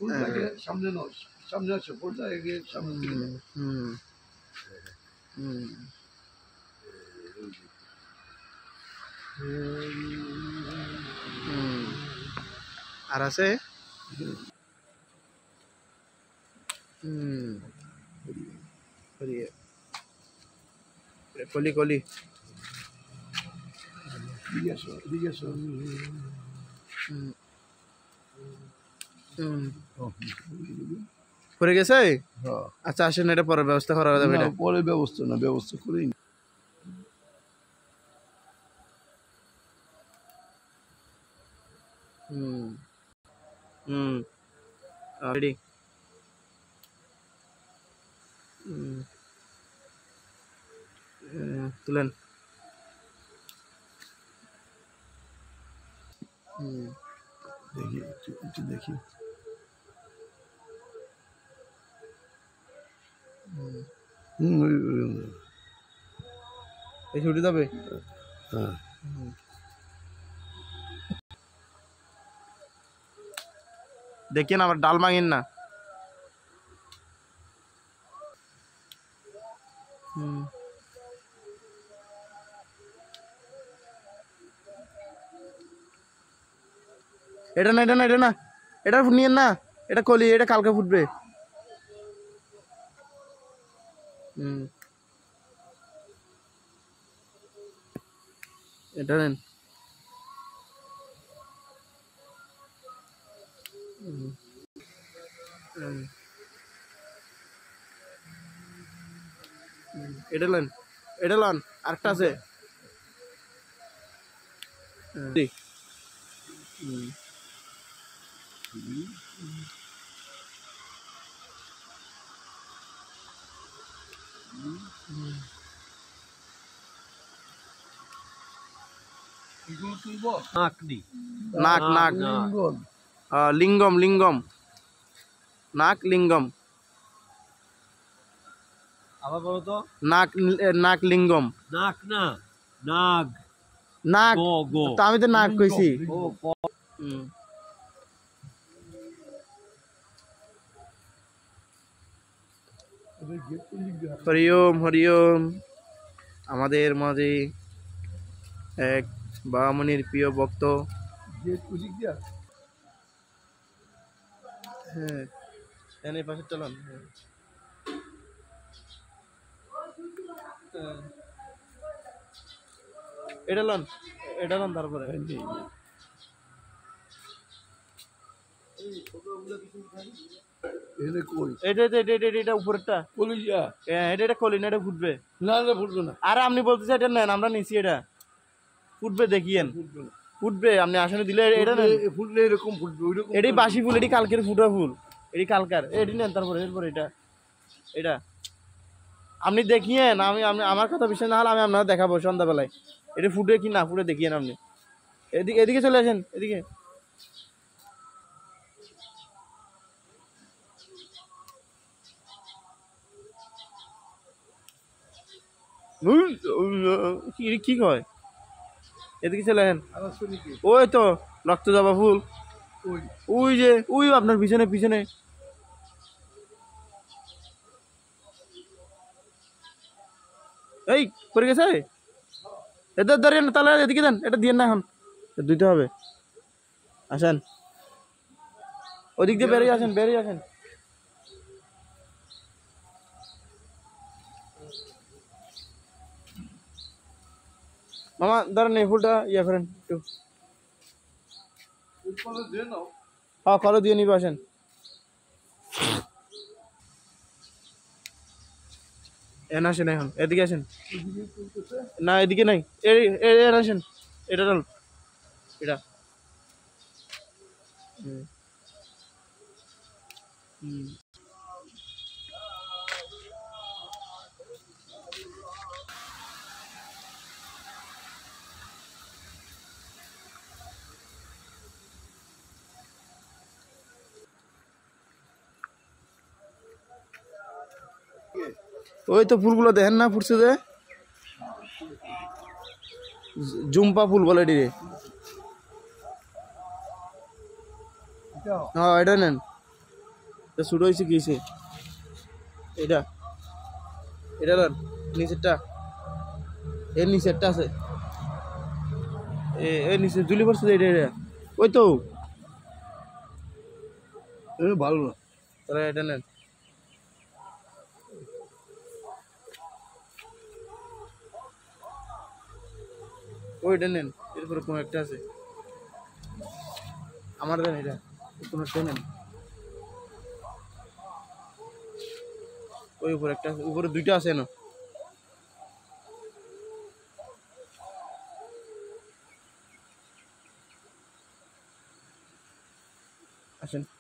ফুলটাকে সামনে নাও, সামনে আসো, ফুলটাকে সামনে দিকে নাও। আর আছে কলি কলি এদিকে আসো, এদিকে আসো। পড়ে গেছে। হ্যাঁ, আচ্ছা আসেন, এটা পরে ব্যবস্থা করা যাবে। না, পরে ব্যবস্থা না, ব্যবস্থা করেই না। রেডি। তুলেন। দেখি একটু দেখি। এই ছুটি যাবে। হ্যাঁ, দেখিয়েন আবার ডাল মাঙেন না। এটা না, এটা না, এটা না, এটা নিয়েন না, এটা কলি, এটা কালকে ফুটবে। এটা নেন। এটা নেন, এটা লন, আরেকটা আছে। নাক নাক লিঙ্গম লিঙ্গম নাক লিঙ্গম। আবার বলো তো। নাক নাক লিঙ্গম। নাক না, নাগ। নাক তো আমি তো নাক কইছি। হরিওম হরিওম। আমাদের মাঝে এক বামনির প্রিয় ভক্ত। হ্যাঁ, এনে পাশে চলান। এটা লন, এটা লন, তারপরে এটা উপরেরটা কলিজা। এটা কলি না, এটা ফুটবে না না, ফুটবে না। আর আপনি বলতেছে এটা নেন, আমরা নিছি, এটা ফুটবে, দেখিয়েন ফুটবে। আপনি আসলে দিলে এটা নেন, ফুটলে এরকম ফুটবে, ওইরকম। এটি বাসি ফুল, এটি কালকের ফুটা ফুল, এটি কালকার। এটি নেন, তারপরে এরপরে এটা এটা আপনি দেখিয়েন। আমি আমার কথা বিশ্বাস না হলে আমি আপনার দেখাবো সন্ধ্যাবেলায়, এটা ফুটে কি না ফুটে দেখিয়েন আপনি। এদিকে এদিকে চলে আসেন, এদিকে। কি কয়, এদিকে চলে আসেন। ওই তো রক্ত জবা ফুল, ওই যে ওই আপনার পিছনে পিছনে। এই পড়ে গেছে, এদের ধরেন তাহলে, এদিকে দেন, এটা দিয়ে না, এখন দিতে হবে। আসেন, ওদিক দিয়ে বেরিয়ে আসেন, বেরিয়ে আসেন। মামা ধরেন এই ফুলটা ইয়ে করেন একটু। হ্যাঁ, কলো দিয়ে নিবে, আসেন। এন আসেন, এখন এদিকে আসেন। না এদিকে নাই, এর আসেন, এটা ডাল, এটা ওই তো ফুলগুলো দেখেন না ফুটছে যে, জুম্পা ফুল বলে এটি। হ্যাঁ, এটা নেন, শুরু হয়েছে গিয়েছে এটা এটা ধর নিচেরটা এর নিচেরটা আছে এর নিচে জুলি পড়ছে যে এটা ওই তো ভালো না তাহলে এটা নেন ওইটা নেন এরপরে কোনো একটা আছে আমার দেন এটা কোনো একটা নেন ওই উপরে একটা আছে উপরে দুইটা আছে না আসেন